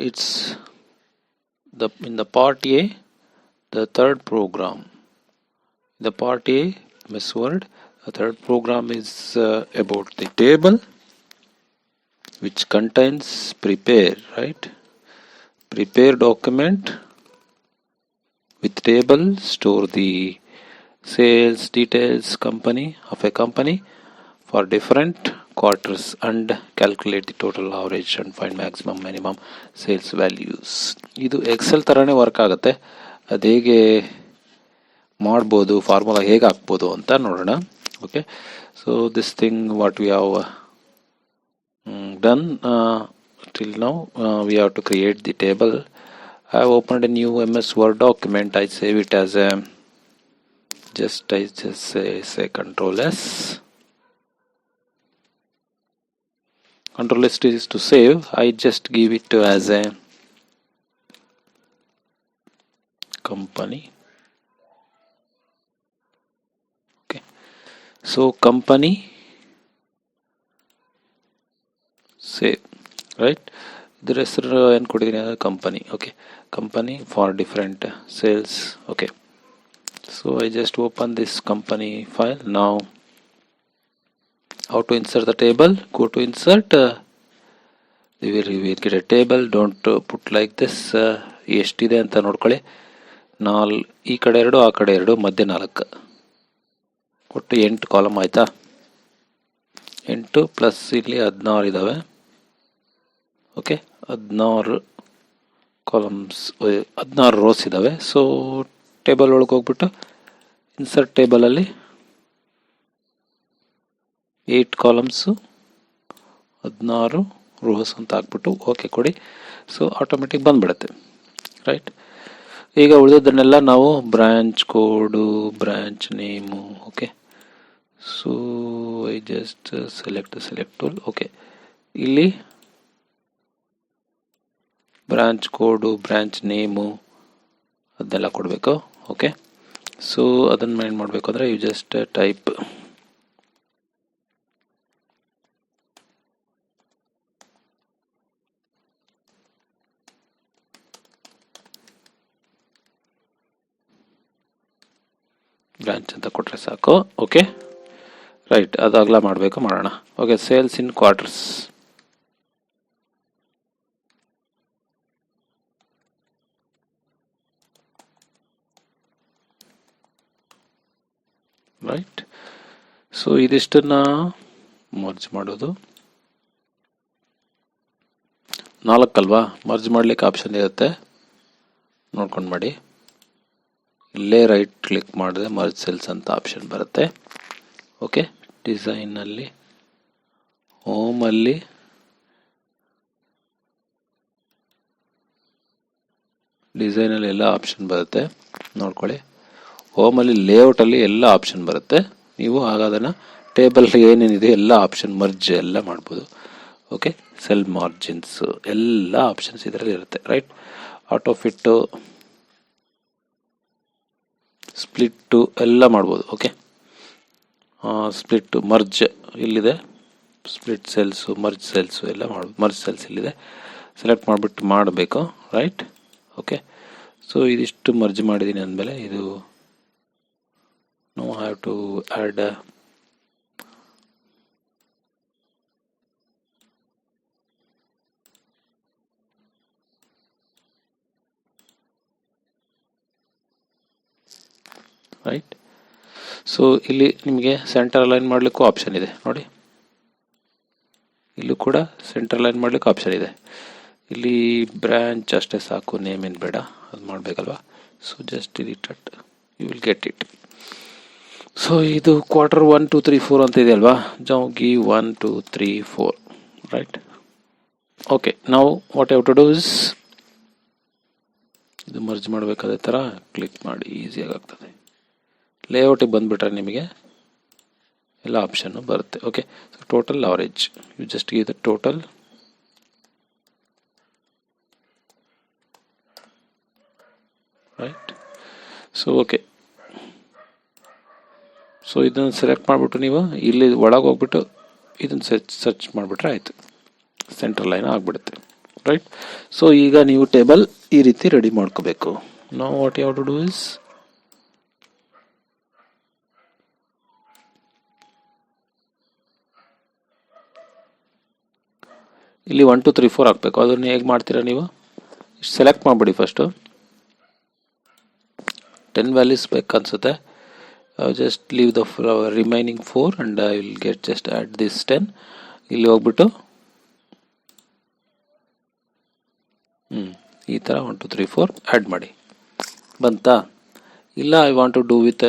it's in the part A, the third program. The part A, MS Word, the third program is about the table, which contains prepare, right? Prepare document with table, store the sales details of a company for different quarters and calculate the total average and find maximum minimum sales values. ಇದು Excel ಥರನೇ work ಆಗುತ್ತೆ. ಅದು ಹೇಗೆ ಮಾಡ್ಬೋದು, formula ಹೇಗೆ ಹಾಕ್ಬೋದು ಅಂತ ನೋಡೋಣ. Okay, so this thing what we have done till now, we have to create the table. I have opened a new MS Word document. I save it as a I just say Control S. Control S is to save. I just give it as a company. Okay, so company, save, right? ಇದರ ಹೆಸರು ಏನು ಕೊಟ್ಟಿದ್ದೀನಿ, company. Okay, company for different sales. Okay, so I just open this company file. Now how to insert the table? Go to insert, we will get a table. Don't put like this. ಎಷ್ಟಿದೆ ಅಂತ ನೋಡ್ಕೊಳ್ಳಿ. ಈ ಕಡೆ 2, ಆ ಕಡೆ 2, ಮಧ್ಯೆ 4, ಒಟ್ಟು 8 column ಆಯ್ತಾ. 8 ಪ್ಲಸ್ ಇಲ್ಲಿ 16 ಇದಾವೆ. ಓಕೆ, 16 ಕಾಲಮ್ಸ್, 16 ರೋಸ್ ಇದಾವೆ. ಸೊ ಟೇಬಲ್ ಒಳಗೆ ಹೋಗ್ಬಿಟ್ಟು ಇನ್ಸರ್ಟ್ ಟೇಬಲಲ್ಲಿ 8 ಕಾಲಮ್ಸು 16 ರೋಸ್ ಅಂತ ಹಾಕ್ಬಿಟ್ಟು ಓಕೆ ಕೊಡಿ. ಸೊ ಆಟೋಮೆಟಿಕ್ ಬಂದ್ಬಿಡುತ್ತೆ, ರೈಟ್? ಈಗ ಉಳಿದದನ್ನೆಲ್ಲ ನಾವು branch code, branch name. Okay, so I just select tool. Okay, ಇಲ್ಲಿ ಬ್ರಾಂಚ್ ಕೋಡು, ಬ್ರಾಂಚ್ ನೇಮು ಅದನ್ನೆಲ್ಲ ಕೊಡಬೇಕು. ಓಕೆ, ಸೊ ಅದನ್ನು ಏನು ಮಾಡಬೇಕು ಅಂದರೆ ಯು ಜಸ್ಟ್ ಟೈಪ್ ಬ್ರಾಂಚ್ ಅಂತ ಕೊಟ್ಟರೆ ಸಾಕು. ಓಕೆ, ರೈಟ್, ಅದು ಅಗಲ ಮಾಡಬೇಕು, ಮಾಡೋಣ. ಓಕೆ, ಸೇಲ್ಸ್ ಇನ್ ಕ್ವಾರ್ಟರ್ಸ್. ರೈಟ್, ಸೊ ಇದಿಷ್ಟನ್ನ ಮರ್ಜ್ ಮಾಡೋದು 4 ಅಲ್ವಾ? ಮರ್ಜ್ ಮಾಡ್ಲಿಕ್ಕೆ ಆಪ್ಷನ್ ಇರುತ್ತೆ, ನೋಡ್ಕೊಂಡು ಮಾಡಿ. ಇಲ್ಲೇ ರೈಟ್ ಕ್ಲಿಕ್ ಮಾಡಿದ್ರೆ ಮರ್ಜ್ ಸೆಲ್ಸ್ ಅಂತ ಆಪ್ಷನ್ ಬರುತ್ತೆ. ಓಕೆ, ಡಿಸೈನಲ್ಲಿ ಹೋಮಲ್ಲಿ ಎಲ್ಲ ಆಪ್ಷನ್ ಬರುತ್ತೆ, ನೋಡ್ಕೊಳ್ಳಿ. ಹೋಮಲ್ಲಿ ಲೇಔಟಲ್ಲಿ ಎಲ್ಲ ಆಪ್ಷನ್ ಬರುತ್ತೆ. ನೀವು ಆಗ ಅದನ್ನು ಟೇಬಲ್ ಏನೇನಿದೆ ಎಲ್ಲ ಆಪ್ಷನ್ ಮರ್ಜ್ ಎಲ್ಲ ಮಾಡ್ಬೋದು. ಓಕೆ, ಸೆಲ್ ಮಾರ್ಜಿನ್ಸ್ ಎಲ್ಲ ಆಪ್ಷನ್ಸ್ ಇದರಲ್ಲಿ ಇರುತ್ತೆ, ರೈಟ್? ಆಟೋ ಫಿಟ್ಟು, ಸ್ಪ್ಲಿಟ್ಟು ಎಲ್ಲ ಮಾಡ್ಬೋದು. ಓಕೆ, ಸ್ಪ್ಲಿಟ್ಟು, ಮರ್ಜ್ ಇಲ್ಲಿದೆ, ಸ್ಪ್ಲಿಟ್ ಸೆಲ್ಸು, ಮರ್ಜ್ ಸೆಲ್ಸು ಎಲ್ಲ ಮಾಡ್ಬೋದು. ಮರ್ಜ್ ಸೆಲ್ಸ್ ಇಲ್ಲಿದೆ, ಸೆಲೆಕ್ಟ್ ಮಾಡಿಬಿಟ್ಟು ಮಾಡಬೇಕು, ರೈಟ್? ಓಕೆ, ಸೊ ಇದಿಷ್ಟು ಮರ್ಜ್ ಮಾಡಿದ್ದೀನಿ ಅಂದಮೇಲೆ ಇದು now I have to add right. So ಇಲ್ಲಿ ನಿಮಗೆ ಸೆಂಟರ್ ಅಲೈನ್ ಮಾಡಲಿಕ್ಕೂ ಆಪ್ಷನ್ ಇದೆ ನೋಡಿ. ಇಲ್ಲೂ ಕೂಡ ಸೆಂಟರ್ ಅಲೈನ್ ಮಾಡಲಿಕ್ಕೂ ಆಪ್ಷನ್ ಇದೆ. ಇಲ್ಲಿ ಬ್ರಾಂಚ್ ಅಷ್ಟೇ ಸಾಕು, ನೇಮ್ ಏನು ಬೇಡ, ಅದು ಮಾಡಬೇಕಲ್ವಾ? So just delete it, you will get it. So ಇದು ಕ್ವಾರ್ಟರ್ 1 2 3 4 ಅಂತ ಇದೆ ಅಲ್ವಾ? ಜೌಗಿ 1 2 3 4, ರೈಟ್? ಓಕೆ, ನಾವು what have to do is ಇದು ಮರ್ಜ್ ಮಾಡಬೇಕಾದ ಥರ ಕ್ಲಿಕ್ ಮಾಡಿ ಈಸಿಯಾಗಿ ಆಗ್ತದೆ. ಲೇಔಟಿಗೆ ಬಂದುಬಿಟ್ರೆ ನಿಮಗೆ ಎಲ್ಲ ಆಪ್ಷನ್ನು ಬರುತ್ತೆ. Okay, so total average, you just give the total. Right, so okay, so ಇದನ್ನು ಸೆಲೆಕ್ಟ್ ಮಾಡಿಬಿಟ್ಟು ನೀವು ಇಲ್ಲಿ ಒಳಗೆ ಹೋಗ್ಬಿಟ್ಟು ಇದನ್ನು ಸರ್ಚ್ ಮಾಡಿಬಿಟ್ರೆ ಆಯಿತು, ಸೆಂಟ್ರಲ್ ಲೈನ್ ಆಗಿಬಿಡುತ್ತೆ. ರೈಟ್. ಸೊ ಈಗ ನೀವು ಟೇಬಲ್ ಈ ರೀತಿ ರೆಡಿ ಮಾಡ್ಕೋಬೇಕು. Now what you have to do is ಇಲ್ಲಿ 1 2 3 4 ಹಾಕಬೇಕು. ಅದನ್ನು ಹೇಗೆ ಮಾಡ್ತೀರಾ ನೀವು? ಸೆಲೆಕ್ಟ್ ಮಾಡಿಬಿಡಿ ಫಸ್ಟು. 10 ವ್ಯಾಲ್ಯೂಸ್ ಬೇಕು ಅನ್ಸುತ್ತೆ. Just leave the remaining 4 and I will get just add this 10. ಇಲ್ಲಿ ಹೋಗ್ಬಿಟ್ಟು ಈ ಥರ 1 2 3 4 ಆ್ಯಡ್ ಮಾಡಿ. ಬಂತಾ? ಇಲ್ಲ I want to do with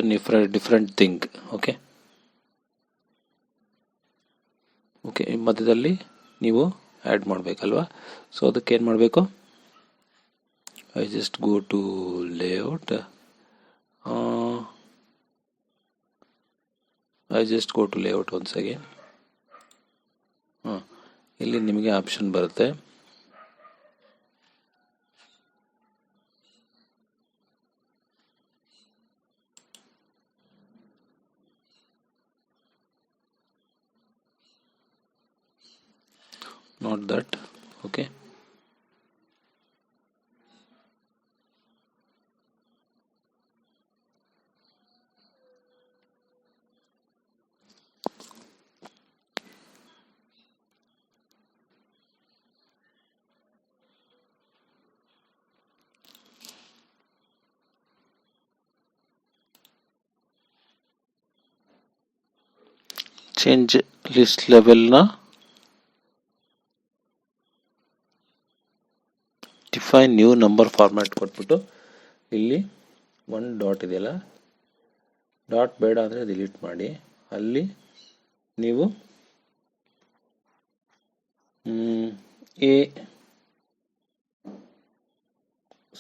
different thing. Okay okay ಮಧ್ಯದಲ್ಲಿ ನೀವು ಆ್ಯಡ್ ಮಾಡಬೇಕಲ್ವಾ? ಸೊ ಅದಕ್ಕೆ ಏನು ಮಾಡಬೇಕು? I just go to layout. I just go to layout once again. ಇಲ್ಲಿ ನಿಮಗೆ ಆಪ್ಷನ್ ಬರುತ್ತೆ. not that. Okay, change list level na define new number format ಕೊಟ್ಬಿಟ್ಟು ಇಲ್ಲಿ 1 ಡಾಟ್ ಇದೆಯಲ್ಲ, ಡಾಟ್ ಬೇಡ ಅಂದರೆ ಡಿಲೀಟ್ ಮಾಡಿ. ಅಲ್ಲಿ ನೀವು ಎ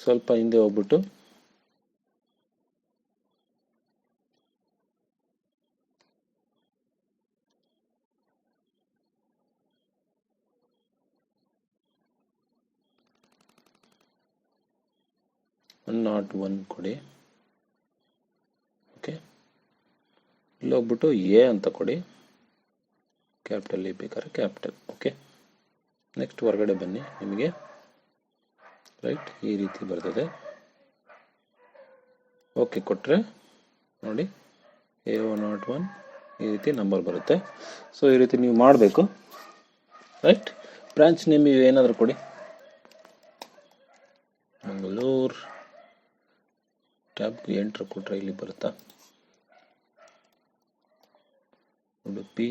ಸ್ವಲ್ಪ ಹಿಂದೆ ಹೋಗ್ಬಿಟ್ಟು ನಾಟ್ 1 ಕೊಡಿ. ಓಕೆ, ಇಲ್ಲಿ ಹೋಗ್ಬಿಟ್ಟು ಎ ಅಂತ ಕೊಡಿ. ಕ್ಯಾಪಿಟಲ್ ಎ ಬೇಕಾದ್ರೆ ಕ್ಯಾಪಿಟಲ್. ಓಕೆ, ನೆಕ್ಸ್ಟ್ ಹೊರಗಡೆ ಬನ್ನಿ. ನಿಮಗೆ ರೈಟ್ ಈ ರೀತಿ ಬರ್ತದೆ. ಓಕೆ ಕೊಟ್ಟರೆ ನೋಡಿ A01 ಈ ರೀತಿ ನಂಬರ್ ಬರುತ್ತೆ. ಸೊ ಈ ರೀತಿ ನೀವು ಮಾಡಬೇಕು. ರೈಟ್, ಬ್ರಾಂಚ್ ನೇಮ್ ಏನಾದರೂ ಕೊಡಿ. ಮಂಗಳೂರು ಟ್ಯಾಬ್ ಎಂಟ್ರ್ ಕೊಟ್ಟರೆ ಇಲ್ಲಿ ಬರುತ್ತಾ? ಉಡುಪಿ,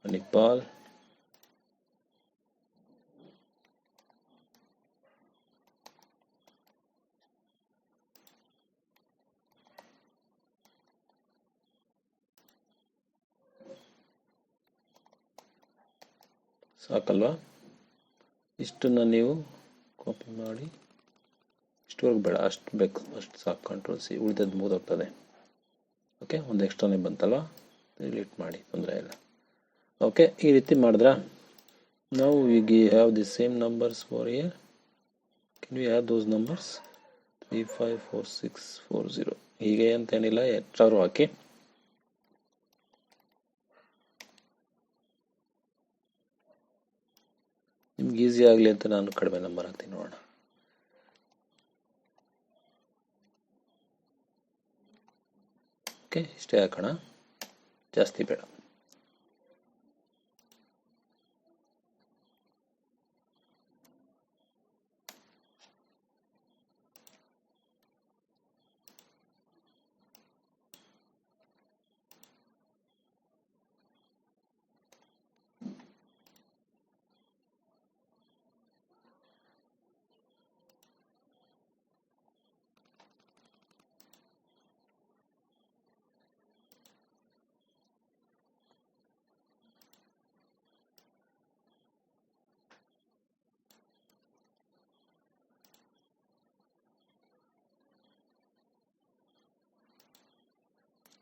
ಮಣಿಪಾಲ್, ಸಾಕಲ್ವಾ? ಇಷ್ಟನ್ನು ನೀವು ಕಾಪಿ ಮಾಡಿ, ಇಷ್ಟವರೆಗೂ ಬೇಡ, ಅಷ್ಟು ಬೇಕು, ಅಷ್ಟು ಸಾಕು. ಕಂಟ್ರೋಲ್ ಸಿ, ಉಳಿದದ್ದು ಮುಗಿದೋಗ್ತದೆ. ಓಕೆ, ಒಂದು ಎಕ್ಸ್ಟ್ರಾನೇ ಬಂತಲ್ವ, ಡಿಲೀಟ್ ಮಾಡಿ, ತೊಂದರೆ ಇಲ್ಲ. ಓಕೆ, ಈ ರೀತಿ ಮಾಡಿದ್ರ ನಾವು ಈಗ have the same numbers for year. Can we have those numbers 3 5 4 6 4 0 ಹೀಗೆ ಅಂತೇನಿಲ್ಲ, ಎಷ್ಟಾದ್ರು ಹಾಕಿ. ನಿಮ್ಗೆ ಈಸಿ ಆಗಲಿ ಅಂತ ನಾನು ಕಡಿಮೆ ನಂಬರ್ ಹಾಕ್ತೀನಿ, ನೋಡೋಣ. ಓಕೆ, ಇಷ್ಟೇ ಹಾಕೋಣ, ಜಾಸ್ತಿ ಬೇಡ.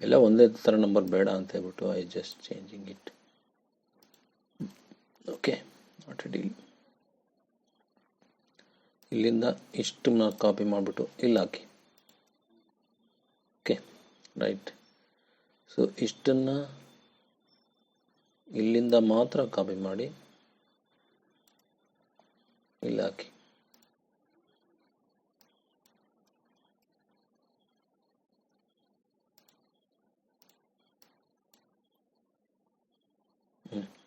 ಎಲ್ಲ ಒಂದೇ ಥರ ನಂಬರ್ ಬೇಡ ಅಂತ ಹೇಳ್ಬಿಟ್ಟು I just changing it. Okay, not deal. ಇಲ್ಲಿಂದ ಇಷ್ಟನ್ನ ಕಾಪಿ ಮಾಡಿಬಿಟ್ಟು ಇಲ್ಲಿ ಹಾಕಿ. Okay, right. ಸೊ ಇಷ್ಟನ್ನು ಇಲ್ಲಿಂದ ಮಾತ್ರ ಕಾಪಿ ಮಾಡಿ ಇಲ್ಲಿ ಹಾಕಿ.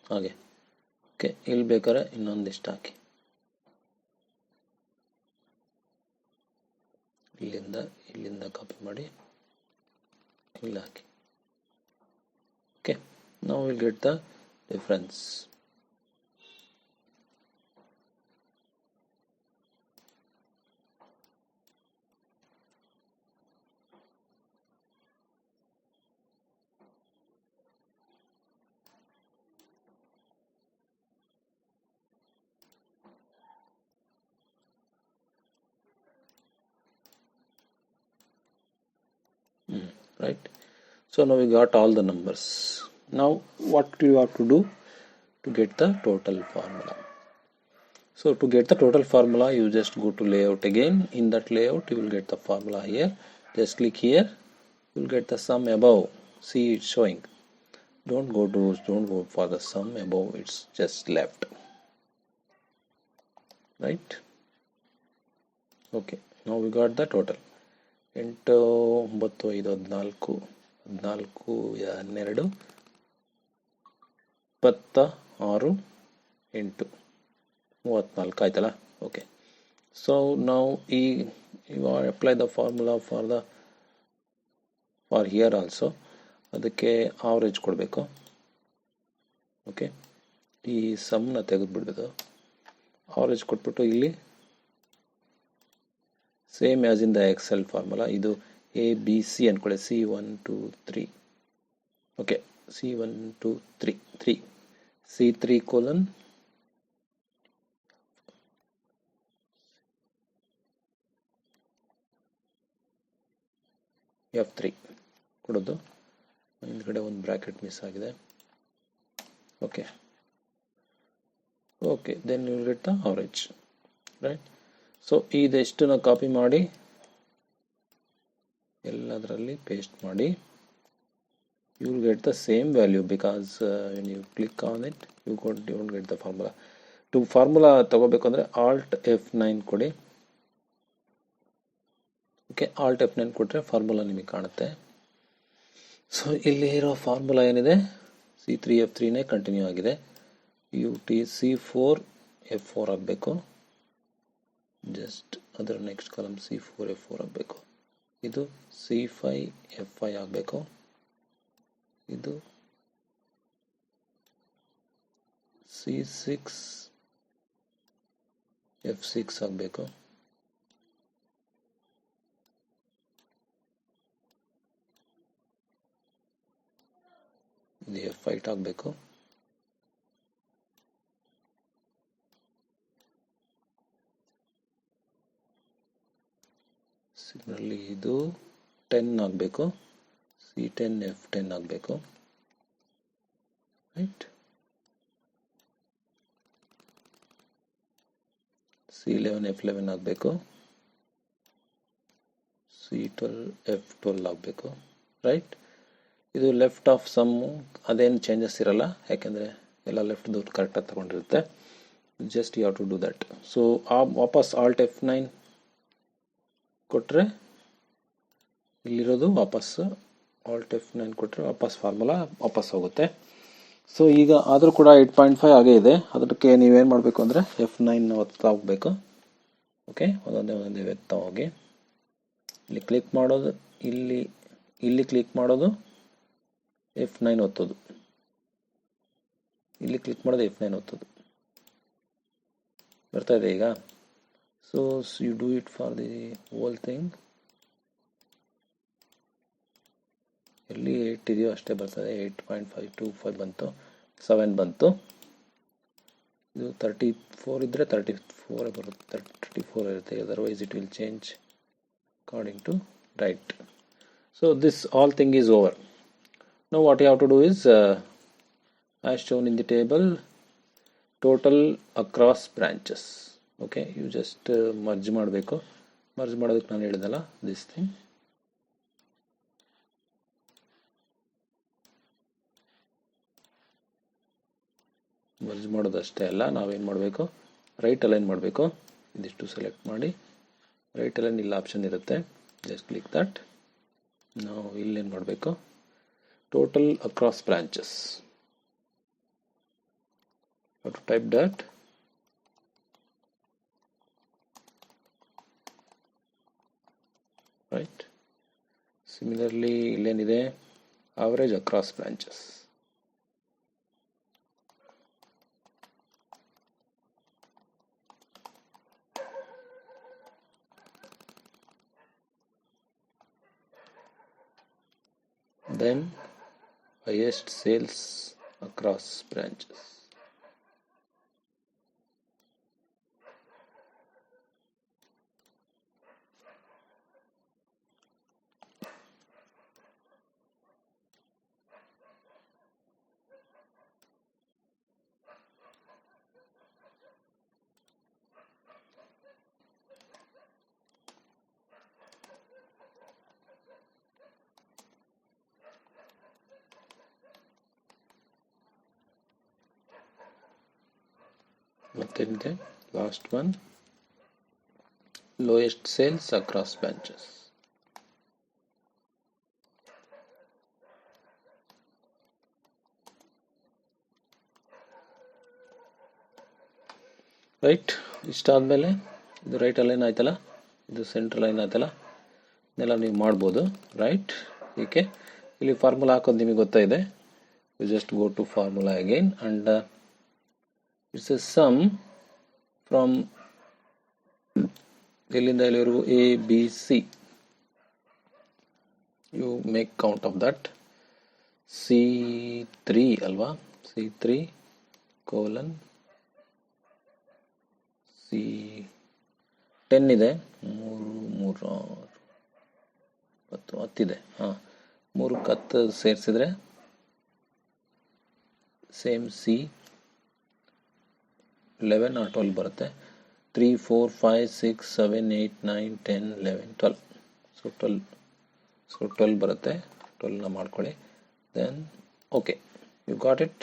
ಹಾಗೆ. ಓಕೆ, ಇಲ್ಲಿ ಬೇಕಾದ್ರೆ ಇನ್ನೊಂದಿಷ್ಟು ಹಾಕಿ. ಇಲ್ಲಿಂದ ಕಾಪಿ ಮಾಡಿ ಇಲ್ಲಿ ಹಾಕಿ. Okay, now we'll get the difference. Right, so now we got all the numbers. Now what do you have to do to get the total formula? So to get the total formula, you just go to layout again. In that layout you will get the formula here. Just click here, you will get the sum above. See, it's showing. Don't go for the sum above, it's just left. Right, okay, now we got the total. 8 9 5 14 14 12 26 8 34 ಆಯ್ತಲ್ಲ. Okay, so ನಾವು you apply the formula for here also. ಅದಕ್ಕೆ average ಕೊಡಬೇಕು. Okay, ಈ ಸಮ್ನ ತೆಗೆದುಬಿಡ್ಬೋದು. Average ಕೊಟ್ಬಿಟ್ಟು ಇಲ್ಲಿ same as in the excel formula, ಇದು ಎ ಬಿ ಸಿ ಅನ್ಕೊಳ್ಳಿ. C1 2 3. Okay, C1 2 3 3 C3 colon F3 ಕೊಡೋದು. ಹಿಂದ್ಗಡೆ ಒಂದು ಬ್ರಾಕೆಟ್ ಮಿಸ್ ಆಗಿದೆ. Okay, then you will get the average. Right, so ಇದೆಷ್ಟನ್ನು ಕಾಪಿ ಮಾಡಿ ಎಲ್ಲದರಲ್ಲಿ ಪೇಸ್ಟ್ ಮಾಡಿ. you will get the same value because when you click on it you won't get the formula. To formula ತಗೋಬೇಕು ಅಂದ್ರೆ Alt F9 ಕೊಡಿ. Okay, Alt F9 ಕೊಟ್ರೆ formula ನಿಮಗೆ ಕಾಣುತ್ತೆ. ಸೊ ಇಲ್ಲಿ ಇರೋ ಫಾರ್ಮುಲಾ ಏನಿದೆ, C3 F3 ನೇ ಕಂಟಿನ್ಯೂ ಆಗಿದೆ. C4 F4 ಆಗಬೇಕು. ಜಸ್ಟ್ ಅದರ ನೆಕ್ಸ್ಟ್ ಕಾಲಮ್ C4 F4 ಆಗಬೇಕು. ಇದು C5 F5 ಆಗಬೇಕು. ಇದು C6 F6 ಆಗಬೇಕು. ಇದು F8 ಆಗಬೇಕು. ಸಿಗ್ನಲ್ಲಿ ಇದು 10 ಆಗಬೇಕು. C10 F10 ಆಗಬೇಕು. ರೈಟ್, C11 F11 ಆಗಬೇಕು. C12 F12 ಆಗಬೇಕು. ರೈಟ್, ಇದು ಲೆಫ್ಟ್ ಆಫ್ ಸಮ್, ಅದೇನು ಚೇಂಜಸ್ ಇರಲ್ಲ, ಯಾಕೆಂದರೆ ಎಲ್ಲ ಲೆಫ್ಟ್ ದೂರ ಕರೆಕ್ಟಾಗಿ ತಗೊಂಡಿರುತ್ತೆ. Just you have to do that. So ವಾಪಸ್ Alt F9 ಕೊಟ್ಟರೆ ಇಲ್ಲಿರೋದು ವಾಪಸ್ Alt F9 ಕೊಟ್ಟರೆ ವಾಪಸ್ ಫಾರ್ಮುಲಾ ವಾಪಸ್ ಹೋಗುತ್ತೆ. ಸೊ ಈಗ ಆದರೂ ಕೂಡ 8.5 ಆಗೇ ಇದೆ. ಅದಕ್ಕೆ ನೀವೇನು ಮಾಡಬೇಕು ಅಂದರೆ F9 ಒತ್ತಾ ಹೋಗಬೇಕು. ಓಕೆ, ಒಂದೊಂದೇ ಒತ್ತಾ ಹೋಗಿ ಇಲ್ಲಿ ಕ್ಲಿಕ್ ಮಾಡೋದು, ಇಲ್ಲಿ ಕ್ಲಿಕ್ ಮಾಡೋದು, F9 ಒತ್ತೋದು, ಇಲ್ಲಿ ಕ್ಲಿಕ್ ಮಾಡೋದು, F9 ಒತ್ತೋದು. ಬರ್ತಾ ಇದೆ ಈಗ. So you do it for the whole thing. ಎಲ್ಲಿ 8 ಇದೆಯೋ ಅಷ್ಟೇ ಬರ್ತದೆ. 8.525 ಬಂತು, 7 ಬಂತು. ಇದು 34 ಇದ್ದರೆ 34 ಬರುತ್ತೆ, 34 ಇರುತ್ತೆ. Otherwise it will change according to right. So this all thing is over. Now what you have to do is as shown in the table, total across branches. Okay, you just merge ಮಾಡಬೇಕು. Merge ಮಾಡೋದಕ್ಕೆ ನಾನು ಹೇಳಿದಲ್ಲ, this thing. Merge ಮಾಡೋದಷ್ಟೇ ಅಲ್ಲ, ನಾವೇನು ಮಾಡಬೇಕು, right align ಮಾಡಬೇಕು. ಇದಿಷ್ಟು select ಮಾಡಿ ರೈಟ್ ಅಲೈನ್ ಇಲ್ಲ ಆಪ್ಷನ್ ಇರುತ್ತೆ, ಜಸ್ಟ್ ಕ್ಲಿಕ್ ದಟ್. ನಾವು ಇಲ್ಲೇನು ಮಾಡಬೇಕು, total across branches, to type that. Right, similarly illéನಿದೆ average across branches. Then highest sales across branches. ಮತ್ತೇನಿದೆ, last one, lowest sales across branches. Right, ಇಷ್ಟಾದಮೇಲೆ ಇದು ರೈಟ್ ಅಲೈನ್ ಆಯ್ತಲ್ಲ, ಇದು ಸೆಂಟ್ರಲ್ ಲೈನ್ ಆಯ್ತಲ್ಲ, ಇದನ್ನೆಲ್ಲ ನೀವು ಮಾಡ್ಬೋದು. ರೈಟ್, ಏಕೆ ಇಲ್ಲಿ ಫಾರ್ಮುಲಾ ಹಾಕೋದು ನಿಮಗೆ ಗೊತ್ತಾಯಿದೆ. You just go to formula again and it's a sum from ಎಲ್ಲಿಂದ ಎಲ್ಲಿವರೆಗೂ A B C. You make count of that. C3 ಅಲ್ವಾ, C3 ಕೋಲನ್ C10 ಇದೆ, 3 3 10 10 ಹಾಂ, 3 10 ಸೇರಿಸಿದ್ರೆ ಸೇಮ್ C11 or 12 ಬರುತ್ತೆ. 3 4 5 6 7 8 9 10 11 12. ಸೊ 12 ಬರುತ್ತೆ. 12ನ ಮಾಡ್ಕೊಳ್ಳಿ. Then okay, you got it.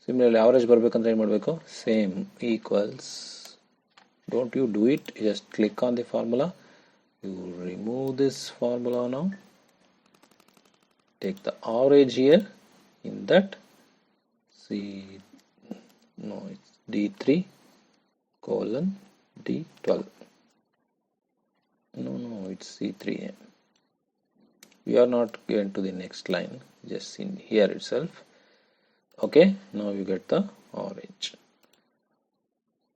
Similarly average ಬರಬೇಕಂದ್ರೆ ಏನು ಮಾಡಬೇಕು, same equals, don't you do it, just click on the formula, you remove this formula now, take the average here in that it's D3 colon D12. No, it's C3. We are not going to the next line, just in here itself. Okay, now you get the average.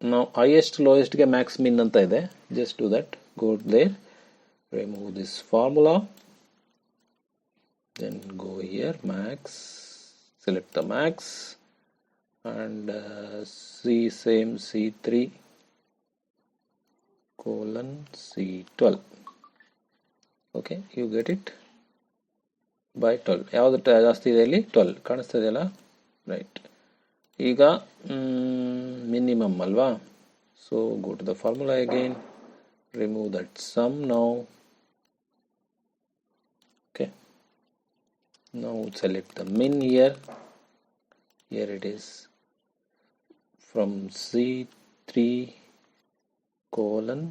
Now highest lowest ge max min anta ide, just do that, go there, remove this formula, then go here max, select the max and same C3 colon C12. okay, you get it by 12. ಯಾವುದು ಜಾಸ್ತಿ ಇದೆ ಇಲ್ಲಿ, 12 ಕಾಣಿಸ್ತಾ ಇದೆಯಲ್ಲ. Right, ಈಗ minimum ಅಲ್ವಾ, so go to the formula again, remove that sum now. okay, now select the min here it is from C3 colon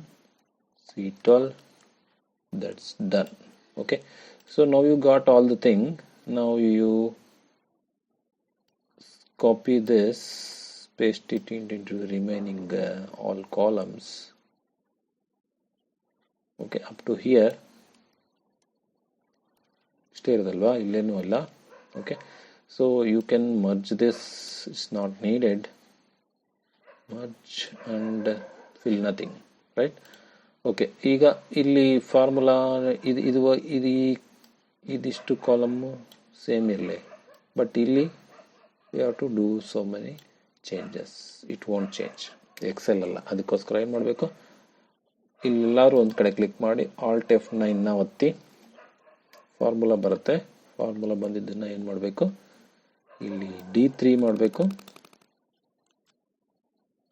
C12. That's done. Okay, so now you got all the thing. Now you copy this, paste it into the remaining all columns. okay, up to here ಇಷ್ಟೇ ಇರೋದಲ್ವಾ, ಇಲ್ಲೇನೂ ಅಲ್ಲ. Okay, so you can merge this, it's not needed, merge and fill nothing. Right, okay, ಈಗ ಇಲ್ಲಿ formula ಇದಿಷ್ಟು column same ಇರಲಿ, but ಇಲ್ಲಿ you have to do so many changes, it won't change. Excel ಅಲ್ಲ, ಅದಕ್ಕೋಸ್ಕರ ಏನು ಮಾಡಬೇಕು, ಇಲ್ಲೆಲ್ಲರೂ ಒಂದು ಕಡೆ ಕ್ಲಿಕ್ ಮಾಡಿ ಆಲ್ಟ್ F9ನ ಒತ್ತಿ, ಫಾರ್ಮುಲಾ ಬರುತ್ತೆ. ಫಾರ್ಮುಲಾ ಬಂದಿದ್ದನ್ನು ಏನು ಮಾಡಬೇಕು, ಇಲ್ಲಿ D3 ಮಾಡಬೇಕು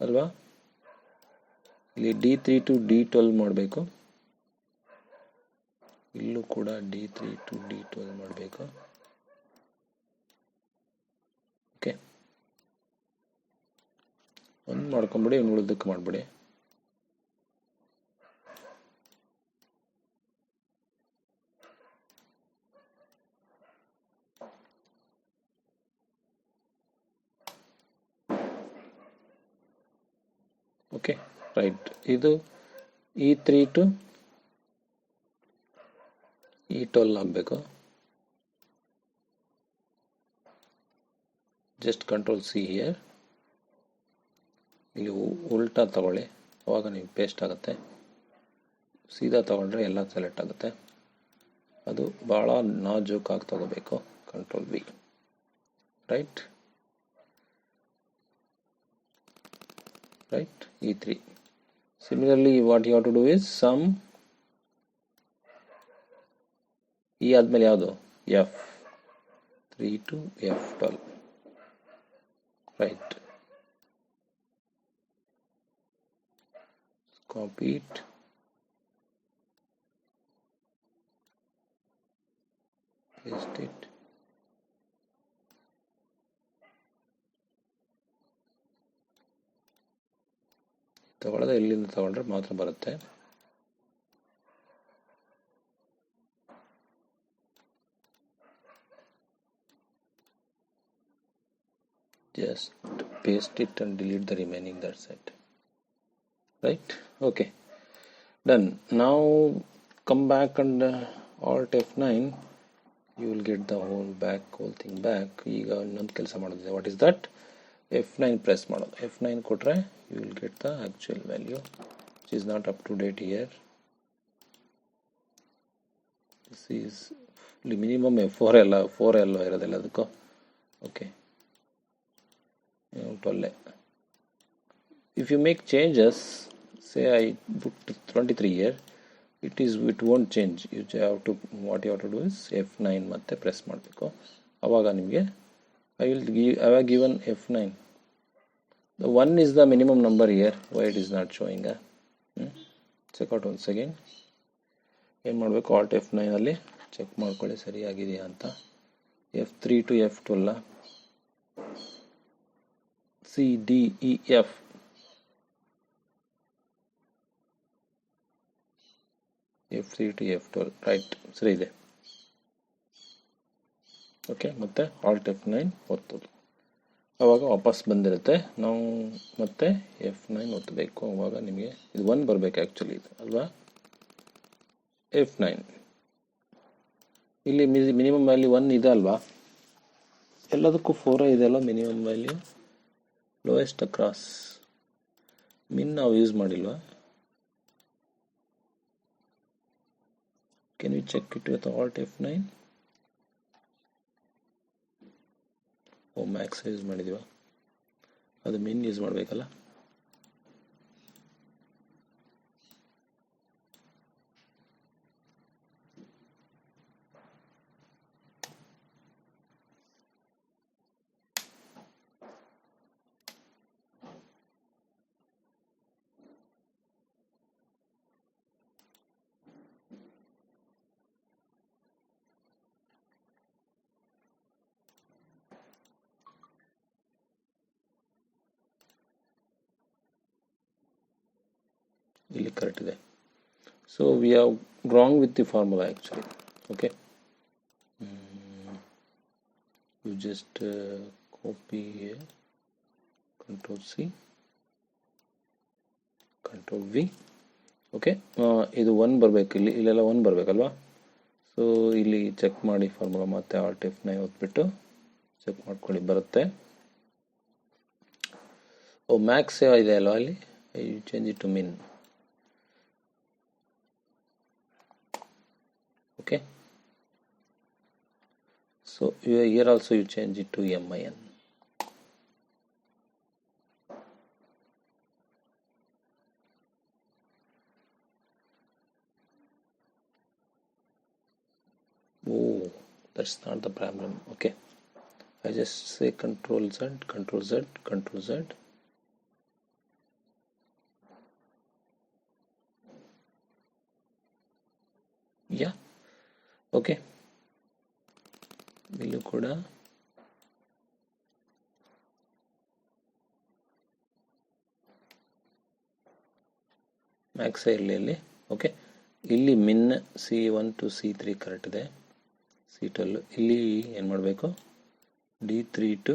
ಅಲ್ವಾ, ಇಲ್ಲಿ D3 to D12 ಮಾಡಬೇಕು, ಇಲ್ಲೂ ಕೂಡ D3 to D12 ಮಾಡಬೇಕು. ಓಕೆ, ಒಂದು ಮಾಡ್ಕೊಂಬಿಡಿ, ಇನ್ನು ಉಳಿದಕ್ಕೆ ಮಾಡಿಬಿಡಿ. Okay, right. ಇದು E3 to E12 ಆಗಬೇಕು. Just control see here. ಇಲ್ಲಿ ಉಲ್ಟಾ ತಗೊಳ್ಳಿ, ಅವಾಗ ನೀವು ಪೇಸ್ಟ್ ಆಗುತ್ತೆ. ಸೀದಾ ತಗೊಂಡ್ರೆ ಎಲ್ಲ ಸೆಲೆಕ್ಟ್ ಆಗುತ್ತೆ. ಅದು ಭಾಳ ನಾಜೂಕಾಗಿ ತಗೋಬೇಕು. Control V. Right, E3. Similarly, what you have to do is sum E ಆದ್ಮೇಲೆ ಯಾವುದು? F3 to F12. Right. Copy it. Paste it. ತಗೊಳ್ಳೋದು ಇಲ್ಲಿಂದ ತಗೊಂಡ್ರೆ ಮಾತ್ರ ಬರುತ್ತೆ. Just paste it and delete the remaining, that's it. Right, okay, done. Now come back and Alt F9, you will get the whole thing back. ಈಗ ಇನ್ನೊಂದು ಕೆಲಸ ಮಾಡೋದಿದೆ. What is that? F9 press ಮಾಡೋದು. F9 ಕೊಟ್ರೆ you will get the actual value, which is not up to date here. This is minimum F4 ಎಲ್ಲ 4 ಎಲ್ಲ ಇರೋದಿಲ್ಲ ಅದಕ್ಕೂ. Okay, 12. If you make changes, say I put 23 here, it won't change. You have to, what you have to do is F9 ಮತ್ತೆ press ಮಾಡಬೇಕು. ಅವಾಗ ನಿಮಗೆ I have given F9. The 1 is the minimum number here. Why it is not showing? Check out once again. ಏನು ಮಾಡಬೇಕು? Alt F9 ಅಲ್ಲಿ check ಮಾಡ್ಕೊಳ್ಳಿ ಸರಿಯಾಗಿದೆಯಾ ಅಂತ. F3 to F12, C D E F. F3 to F12, right, ಸರಿ ಇದೆ. Okay, ಮತ್ತೆ Alt F9 ಒತ್ತೋದು. ಆವಾಗ ವಾಪಸ್ ಬಂದಿರುತ್ತೆ. ನಾವು ಮತ್ತೆ F9 ಒತ್ತಬೇಕು. ಆವಾಗ ನಿಮಗೆ ಇದು 1 ಬರಬೇಕು ಆ್ಯಕ್ಚುಲಿ, ಇದು ಅಲ್ವಾ? F9 ಇಲ್ಲಿ ಮಿನಿಮಮ್ ವ್ಯಾಲ್ಯೂ 1 ಇದೆ ಅಲ್ವಾ? ಎಲ್ಲದಕ್ಕೂ 4 ಇದೆ ಅಲ್ವಾ ಮಿನಿಮಮ್ ವ್ಯಾಲ್ಯೂ? ಲೋಯೆಸ್ಟ್ ಅಕ್ರಾಸ್ ಮಿನ್ ನಾವು ಯೂಸ್ ಮಾಡಿಲ್ವಾ? Can you check it with Alt F9? Max use ಮಾಡಿದೀವ, ಅದು ಮಿನ್ ಯೂಸ್ ಮಾಡಬೇಕಲ್ಲ. ಇಲ್ಲಿ ಕರೆಕ್ಟ್ ಇದೆ. So we have wrong with the formula actually. Okay, you just copy, control C, control V. Okay, ಇದು 1 ಬರಬೇಕು, ಇಲ್ಲೆಲ್ಲ 1 ಬರಬೇಕಲ್ವಾ? ಸೊ ಇಲ್ಲಿ ಚೆಕ್ ಮಾಡಿ ಫಾರ್ಮುಲಾ, ಮತ್ತೆ Alt F9 ಒತ್ಬಿಟ್ಟು ಚೆಕ್ ಮಾಡ್ಕೊಳ್ಳಿ, ಬರುತ್ತೆ. ಮ್ಯಾಕ್ಸ್ ಇದೆ ಅಲ್ವಾ ಅಲ್ಲಿ? You change it to min. Okay, so here also you change it to MIN. Oh, that's not the problem. Okay, I just say Control Z, Control Z, Control Z. Yeah, okay, ಇಲ್ಲೂ ಕೂಡ ಮ್ಯಾಕ್ಸೇ ಇರಲಿ ಅಲ್ಲಿ. Okay, ಇಲ್ಲಿ ಮಿನ್ C1 to C3 correct ಇದೆ. C12 ಇಲ್ಲಿ ಏನು ಮಾಡಬೇಕು, D3 to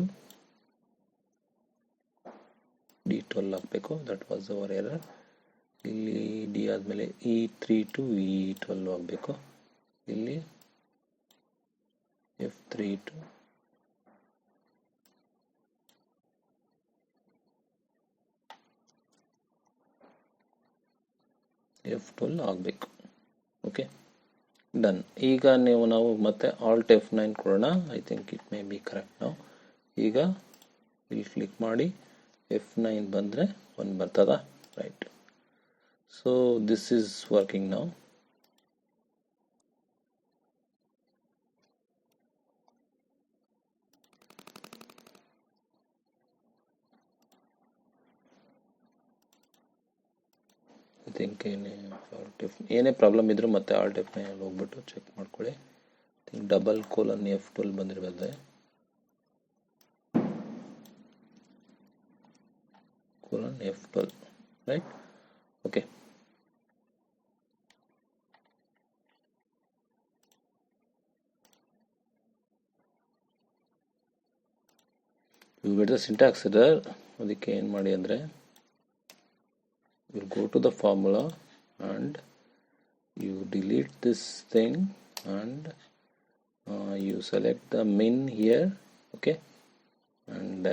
D12 ಹಾಕಬೇಕು. That was our error. ಇಲ್ಲಿ ಡಿ ಆದಮೇಲೆ E3 to E12 ಆಗಬೇಕು. ಇಲ್ಲಿ F3 to F12 ಆಗಬೇಕು. Okay, done. ಈಗ ನಾವು ಮತ್ತೆ ಆಲ್ಟ್ F9 ಕೊಡೋಣ. I think it may be correct ನಾವು. ಈಗ ಇಲ್ಲಿ ಕ್ಲಿಕ್ ಮಾಡಿ F9 ಬಂದರೆ 1 ಬರ್ತದ. Right. So this is working now. I think ಏನೇ ಪ್ರಾಬ್ಲಮ್ ಇದ್ರೂ ಮತ್ತೆ ಆಲ್ಟ್ F9 ಹೋಗ್ಬಿಟ್ಟು ಚೆಕ್ ಮಾಡ್ಕೊಳ್ಳಿ. ಥಿಂಕ್ ಡಬಲ್ ಕೋಲನ್ F12 ಬಂದಿರಬಾರ್ದೆ. Colon F12, right. Okay, you get the syntax ಇದರ್. ಅದಕ್ಕೆ ಏನು ಮಾಡಿ ಅಂದರೆ, you go to the formula and you delete this thing and you select the min here. Okay, and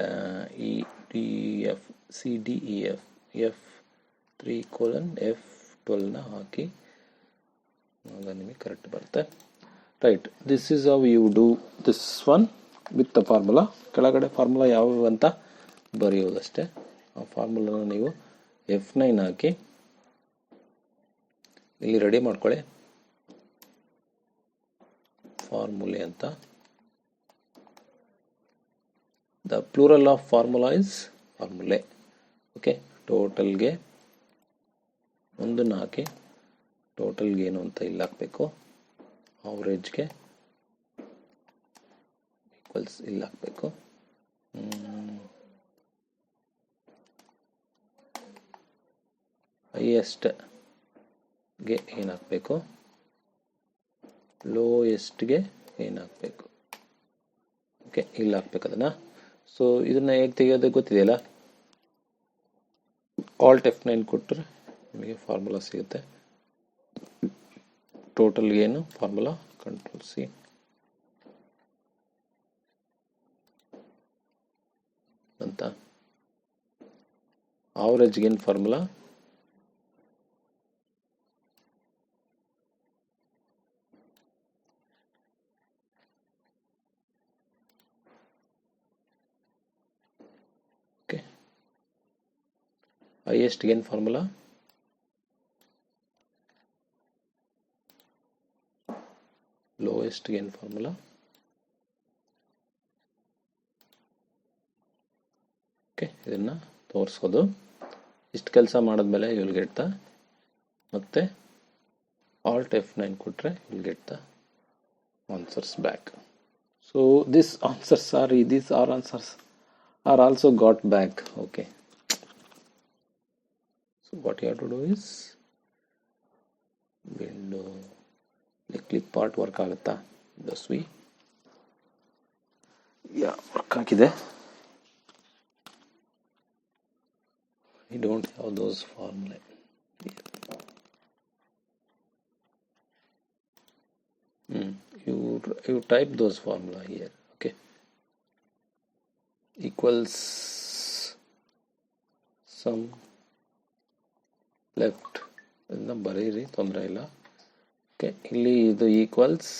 EDF CDEF F3 colon F12 ನ ಹಾಕಿ ಆಗ ನಿಮಗೆ correct ಬರುತ್ತೆ. Right, this is how you do this one with the formula. ಕೆಳಗಡೆ formula ಯಾವುವು ಅಂತ ಬರೆಯೋದಷ್ಟೇ. ಆ ಫಾರ್ಮುಲಾನ ನೀವು F9 ಹಾಕಿ ಇಲ್ಲಿ ರೆಡಿ ಮಾಡ್ಕೊಳ್ಳಿ. ಫಾರ್ಮುಲೆ ಅಂತ. The plural of formula is formulae. Okay, ಟೋಟಲ್ಗೆ ಒಂದನ್ನು ಹಾಕಿ, ಟೋಟಲ್ಗೆ ಏನು ಅಂತ ಇಲ್ಲಿ ಹಾಕಬೇಕು. ಅವರೇಜ್ಗೆ ಈಕ್ವಲ್ಸ್ ಇಲ್ಲಿ ಹಾಕಬೇಕು. ಹೈಯೆಸ್ಟ್ಗೆ ಏನು ಹಾಕಬೇಕು, ಲೋಯೆಸ್ಟ್ಗೆ ಏನು ಹಾಕಬೇಕು. ಓಕೆ, ಇಲ್ಲಿ ಹಾಕ್ಬೇಕು ಅದನ್ನು. ಸೊ ಇದನ್ನು ಹೇಗೆ ತೆಗೆಯೋದು ಗೊತ್ತಿದೆಯಲ್ಲ. ಆಲ್ಟ್ F9 ಕೊಟ್ಟರೆ ನಿಮಗೆ ಫಾರ್ಮುಲಾ ಸಿಗುತ್ತೆ. ಟೋಟಲ್ಗೆ ಏನು ಫಾರ್ಮುಲಾ, ಕಂಟ್ರೋಲ್ C. ಅಂತ ಆವರೇಜ್ಗೆ ಏನು formula, highest gain formula, lowest gain formula, okay. ಇದನ್ನು ತೋರಿಸೋದು. ಇಷ್ಟು ಕೆಲಸ ಮಾಡಿದ್ಮೇಲೆ ಯು ವಿಲ್ ಗೆಟ್ ದ, ಮತ್ತೆ ಆಲ್ಟ್ F9 ಕೊಟ್ಟರೆ you will get the answers back. So these answers are also got back. Okay, so what you have to do is window click part work ಆಗುತ್ತಾ, ದಸ್ವಿ work ಆಗಿದೆ. I don't have those formulae here. You type those formula here. Okay, equals sum left ಇದನ್ನ ಬರೀರಿ, ತೊಂದರೆ ಇಲ್ಲ. Okay, ಇಲ್ಲಿ ಇದು equals